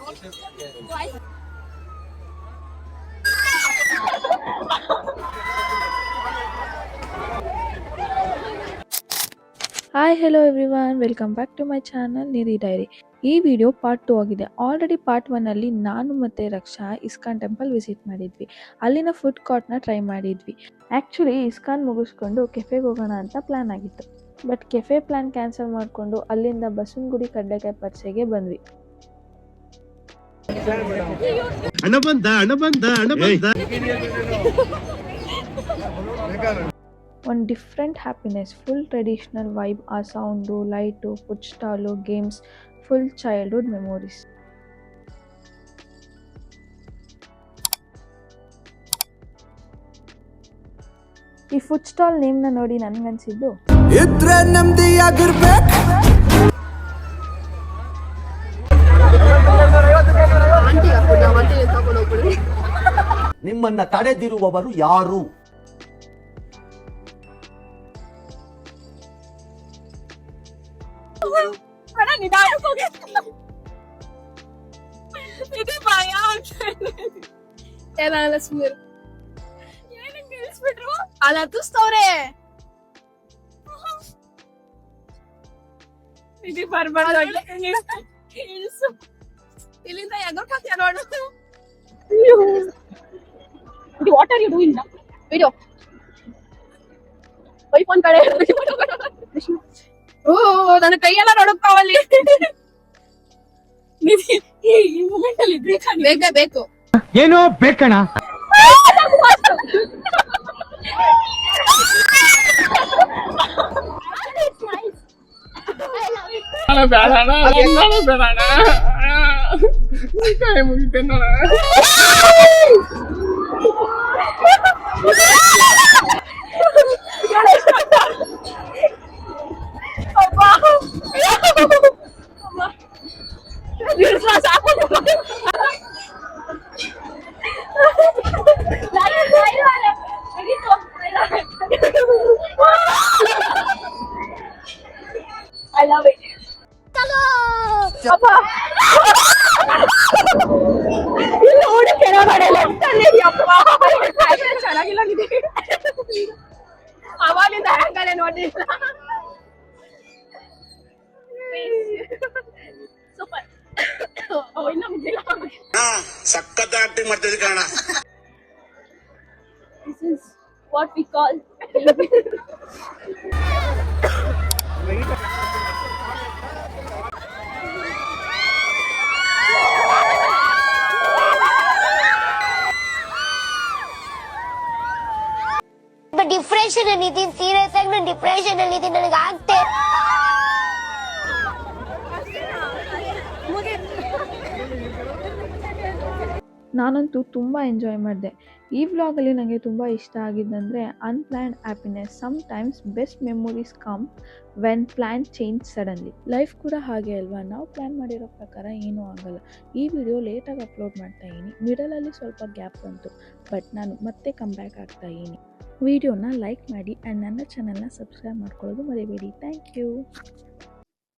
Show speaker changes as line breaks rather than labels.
Hi hello everyone, welcome back to my channel Nidhi diary. ಈ video part 2 ಆಗಿದೆ. Already part 1 ಅಲ್ಲಿ ನಾನು ಮತ್ತು ರಕ್ಷಾ ಇಸ್ಕಾನ್ ಟೆಂಪಲ್ ವಿಸಿಟ್ ಮಾಡಿದ್ವಿ. ಅಲ್ಲಿನ ಫುಡ್ ಕೋರ್ಟ್ನ ಟ್ರೈ ಮಾಡಿದ್ವಿ. ಆ್ಯಕ್ಚುಲಿ ಇಸ್ಕಾನ್ ಮುಗಿಸ್ಕೊಂಡು ಕೆಫೆಗೆ ಹೋಗೋಣ ಅಂತ ಪ್ಲ್ಯಾನ್ ಆಗಿತ್ತು. ಬಟ್ ಕೆಫೆ ಪ್ಲ್ಯಾನ್ ಕ್ಯಾನ್ಸಲ್ ಮಾಡಿಕೊಂಡು ಅಲ್ಲಿಂದ ಬಸವನಗುಡಿ ಕಡ್ಲೆಕಾಯಿ ಪರಿಚೆಗೆ ಬಂದ್ವಿ. ಒಂದು different happiness, full traditional vibe, ಆ sound, light, food stall, games, full childhood memories. ಈ ಫುಡ್ ಸ್ಟಾಲ್ ನೇಮ್ನ ನೋಡಿ ನನಗನ್ಸಿದ್ದು ಇದ್ರೆ ನೆಮ್ಮದಿಯಾಗಿರ್ಬೇಕು.
ನಿಮ್ಮನ್ನ ತಡೆದಿರುವವರು ಯಾರು?
ಅಲ್ಲ ತುಸ್ತವ್ರೆ ಇಲ್ಲಿಂದ ಎಗರ್ಕಾಗ್ತೀಯ ನೋಡು. ವಾಟ್ ಆರ್ ಯು ಡೂಯಿಂಗ್ ನಾ? ವಿಡಿಯೋ ಐಫೋನ್ ಕಡೆ ಓ ನನ್ನ ಕೈಯೆಲ್ಲ ನೋಡಕ್ಕಾವಲ್ಲಿ. ಈ ಮೂಮೆಂಟ್ ಅಲ್ಲಿ ಬೇಕೇ ಬೇಕು.
ಏನೋ ಬೇಕಣ. ಬೇಡಣ ಬೇಡಣ ಕೈ ಮುಗಿತೇನ.
I love it. Hello. Appa. ಇಲ್ಲಿ ಓಡಿ ಕೆಳಗಡೆ ಲೆಫ್ಟ್ ಅಲ್ಲಿ ಅಪ್ಪ. ಚೆನ್ನಾಗಿಲ್ಲ ಇದೆ. ಅವಾಲಿಂದ ಹ್ಯಾಂಗಲೇ ನೋಡಿಲ್ಲ. ಸೂಪರ್. ಓ ಇನ್ನ ಮುಗಿಲ್ಲ.
ಸಕ್ಕತ್ತ ಆಕ್ಟಿಂಗ್ ಮಾಡ್ತಿದ್ದೆ ಕಾರಣ.
This is what we call
depression ಅಲ್ಲಿ ಇದೀನಿ. ಸೀರಿಯಸ್ ಆಗಿ ನಾನು ಡಿಪ್ರೆಷನ್ ಅಲ್ಲಿ ಇದೀನಿ. ನನಗೆ ಆಗ್ತೇ
ನಾನಂತೂ ತುಂಬ ಎಂಜಾಯ್ ಮಾಡಿದೆ. ಈ ವ್ಲಾಗಲ್ಲಿ ನನಗೆ ತುಂಬ ಇಷ್ಟ ಆಗಿದ್ದಂದರೆ unplanned happiness. Sometimes best memories come when plan change suddenly. Life ಕೂಡ ಹಾಗೆ ಅಲ್ವಾ, ನಾವು ಪ್ಲ್ಯಾನ್ ಮಾಡಿರೋ ಪ್ರಕಾರ ಏನೂ ಆಗಲ್ಲ. ಈ ವಿಡಿಯೋ ಲೇಟಾಗಿ ಅಪ್ಲೋಡ್ ಮಾಡ್ತಾ ಇದ್ದೀನಿ, ಮಿಡಲಲ್ಲಿ ಸ್ವಲ್ಪ ಗ್ಯಾಪ್ ಬಂತು, ಬಟ್ ನಾನು ಮತ್ತೆ ಕಮ್ ಬ್ಯಾಕ್ ಆಗ್ತಾ ಇದ್ದೀನಿ. ವಿಡಿಯೋನ ಲೈಕ್ ಮಾಡಿ ಆ್ಯಂಡ್ ನನ್ನ ಚಾನಲ್ನ ಸಬ್ಸ್ಕ್ರೈಬ್ ಮಾಡ್ಕೊಳ್ಳೋದು ಮರಿಬೇಡಿ. Thank you.